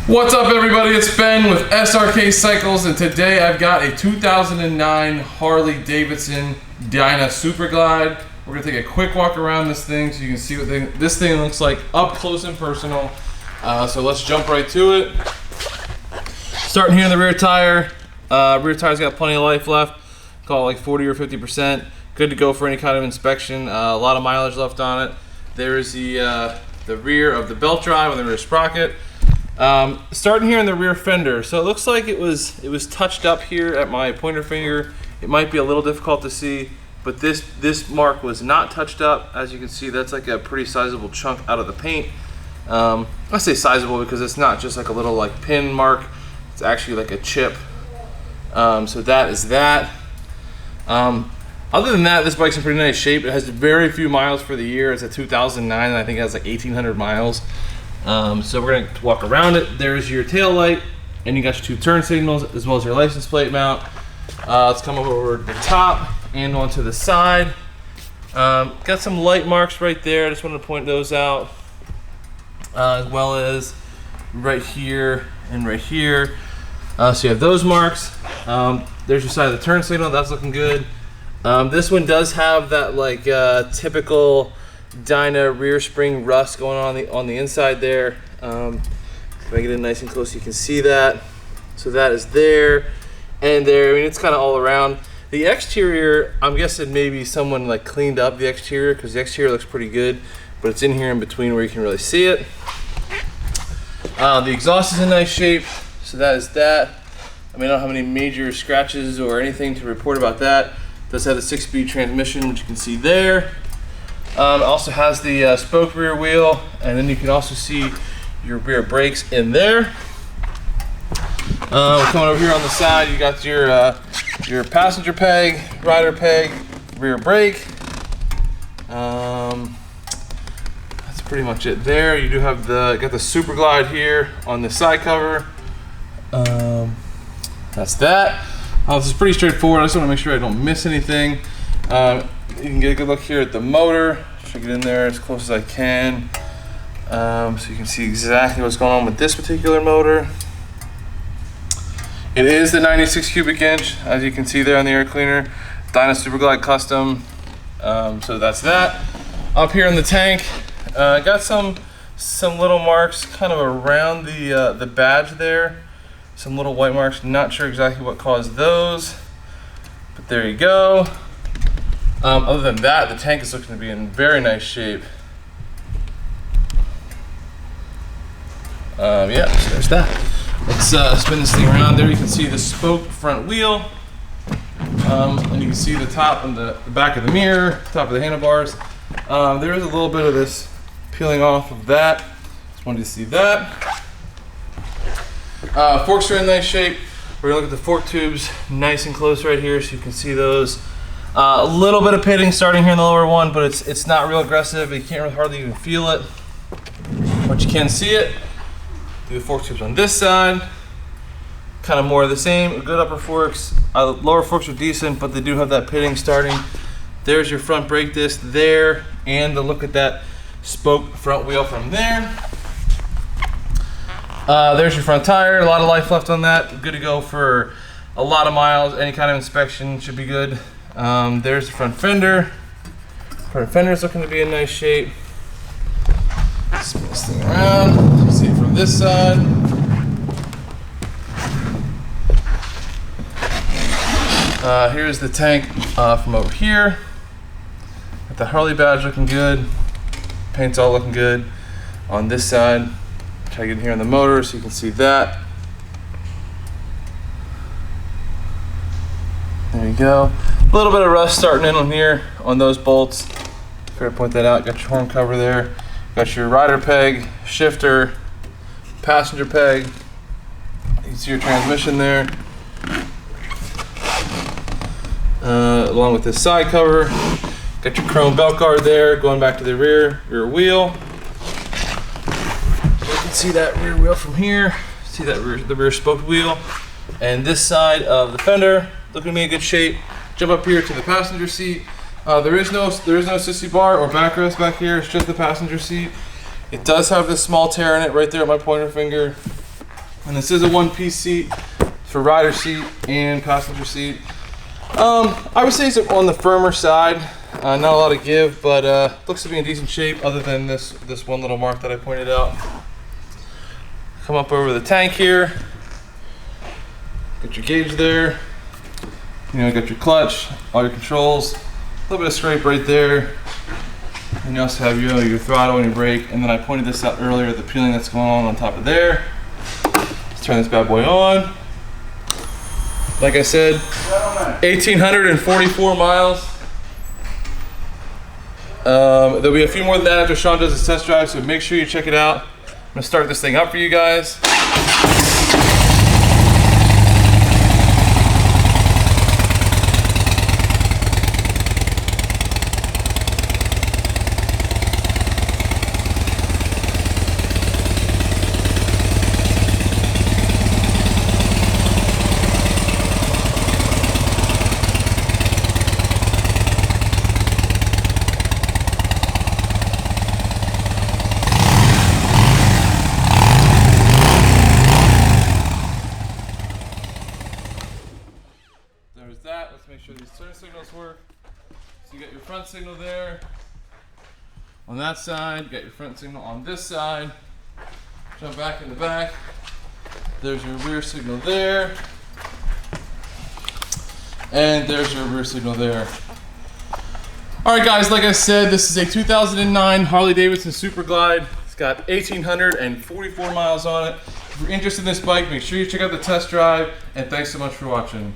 What's up, everybody? It's Ben with Srkcycles, and today I've got a 2009 Harley Davidson Dyna Super Glide. We're gonna take a quick walk around this thing so you can see what this thing looks like up close and personal. So let's jump right to it. Starting here in the rear tire. Rear tire's got plenty of life left. Call it like 40 or 50%. Good to go for any kind of inspection. A lot of mileage left on it. There's the rear of the belt drive and the rear sprocket. Starting here in the rear fender, so it looks like it was touched up here at my pointer finger. It might be a little difficult to see, but this mark was not touched up. As you can see, that's like a pretty sizable chunk out of the paint. I say sizable because it's not just like a little like pin mark. It's actually like a chip. So that is that. Other than that, this bike's in pretty nice shape. It has very few miles for the year. It's a 2009, and I think it has like 1,800 miles. So we're going to walk around it. There's your tail light, and you got your 2 turn signals as well as your license plate mount. Let's come over the top and onto the side. Got some light marks right there. I just wanted to point those out, as well as right here and right here. So you have those marks. There's your side of the turn signal. That's looking good. This one does have that like typical Dyna rear spring rust going on the inside there. If I get it nice and close, you can see that. So that is there and there. I mean, it's kind of all around. The exterior, I'm guessing maybe someone like cleaned up the exterior because the exterior looks pretty good, but it's in here in between where you can really see it. The exhaust is in nice shape, so that is that. I mean, I don't have any major scratches or anything to report about that. It does have the 6-speed transmission, which you can see there. It also has the spoke rear wheel, and then you can also see your rear brakes in there. We're coming over here on the side. You got your passenger peg, rider peg, rear brake. That's pretty much it there. You do have got the Super Glide here on the side cover. That's that. This is pretty straightforward. I just want to make sure I don't miss anything. You can get a good look here at the motor. Try to get in there as close as I can, so you can see exactly what's going on with this particular motor. It is the 96 cubic inch, as you can see there on the air cleaner. Dyna Super Glide Custom. So that's that. Up here in the tank, got some little marks kind of around the badge there. Some little white marks. Not sure exactly what caused those, but there you go. Other than that, the tank is looking to be in very nice shape. Yeah, so there's that. Let's spin this thing around. There you can see the spoke front wheel. And you can see the top and the back of the mirror, top of the handlebars. There is a little bit of this peeling off of that. Just wanted to see that. Forks are in nice shape. We're gonna look at the fork tubes nice and close right here so you can see those. A little bit of pitting starting here in the lower one, but it's not real aggressive. You can't really hardly even feel it, but you can see it. Do the fork tubes on this side. Kind of more of the same. Good upper forks. Lower forks are decent, but they do have that pitting starting. There's your front brake disc there, and the look at that spoke front wheel from there. There's your front tire. A lot of life left on that. Good to go for a lot of miles. Any kind of inspection should be good. There's the front fender. Front fender is looking to be in nice shape. Spin this thing around. You can see it from this side. Here's the tank from over here. Got the Harley badge looking good. Paint's all looking good on this side. Try to get in here on the motor so you can see that. There you go. A little bit of rust starting in on here on those bolts. Fair to point that out. Got your horn cover there. Got your rider peg, shifter, passenger peg. You can see your transmission there. Along with this side cover. Got your chrome belt guard there. Going back to the rear wheel. You can see that rear wheel from here. See that the rear spoked wheel. And this side of the fender looking to be in good shape. Jump up here to the passenger seat. There is no sissy bar or backrest back here. It's just the passenger seat. It does have this small tear in it right there at my pointer finger. And this is a one-piece seat for rider seat and passenger seat. I would say it's on the firmer side. Not a lot of give, but looks to be in decent shape other than this one little mark that I pointed out. Come up over the tank here. Got your gauge there. You know, got your clutch, all your controls. A little bit of scrape right there. And you also have your throttle and your brake. And then I pointed this out earlier, the peeling that's going on top of there. Let's turn this bad boy on. Like I said, 1,844 miles. There'll be a few more than that after Sean does his test drive, so make sure you check it out. I'm gonna start this thing up for you guys. There's that. Let's make sure these turn signals work. So you got your front signal there on that side. You got your front signal on this side. Jump back in the back. There's your rear signal there. And there's your rear signal there. Alright guys, like I said, this is a 2009 Harley Davidson Super Glide. It's got 1,844 miles on it. If you're interested in this bike, make sure you check out the test drive. And thanks so much for watching.